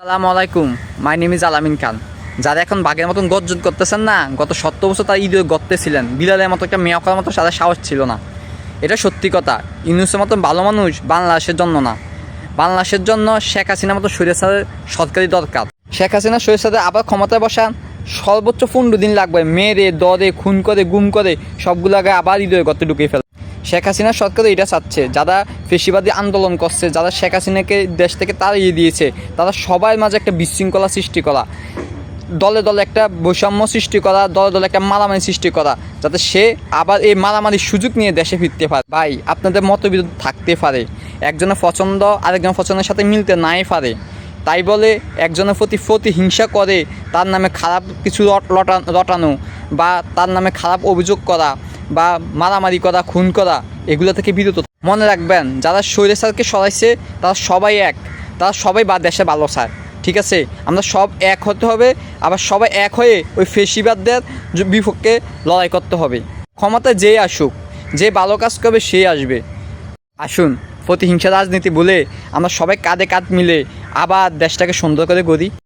আসসালামু আলাইকুম, my name is আলামিন খান। যারা এখন বাঘের মতন গর্জন করতেছেন না, গত 70 বছর তারা ঈদে গর্তে ছিলেন, বিলালের মতো একটা মেয়া করার মতো সাদা সাহস ছিল না। এটা সত্যি কথা। ইউনূসের মতো ভালো মানুষ বাংলাদেশের জন্য না, বাংলাদেশের জন্য শেখ হাসিনার মতো স্বৈরাচারের সরকারি দরকার। শেখ হাসিনা স্বৈরাচারে আবার ক্ষমতায় বসান সর্বোচ্চ 15 দিন লাগবে, মেরে দরে খুন করে গুম করে সবগুলোকে আবার ঈদের গর্তে ঢুকিয়ে ফেলে। শেখ হাসিনার সরকার এটা চাচ্ছে, যারা ফেসিবাদী আন্দোলন করছে, যারা শেখ হাসিনাকে দেশ থেকে তাড়িয়ে দিয়েছে, তারা সবার মাঝে একটা বিশৃঙ্খলা সৃষ্টি করা, দলে দলে একটা বৈষম্য সৃষ্টি করা, দলে দলে একটা মারামারি সৃষ্টি করা, যাতে সে আবার এই মারামারির সুযোগ নিয়ে দেশে ফিরতে পারে। ভাই, আপনাদের মতবিরোধ থাকতে পারে, একজনের পছন্দ আরেকজনের পছন্দের সাথে মিলতে নাই পারে, তাই বলে একজনের প্রতি হিংসা করে তার নামে খারাপ কিছু রটানো বা তার নামে খারাপ অভিযোগ করা বা মারামারি করা, খুন করা, এগুলো থেকে বিরত। মনে রাখবেন, যারা স্বৈরাচারকে সরাইছে তারা সবাই এক, তারা সবাই বা দেশে ভালো চায়। ঠিক আছে, আমরা সব এক হতে হবে, আবার সবাই এক হয়ে ওই ফেসিবাদদের বিপক্ষে লড়াই করতে হবে। ক্ষমতায় যেই আসুক, যে ভালো কাজ করবে সেই আসবে। আসুন, প্রতিহিংসা রাজনীতি বলে আমরা সবাই কাঁধে কাঁধ মিলে আবার দেশটাকে সুন্দর করে গড়ি।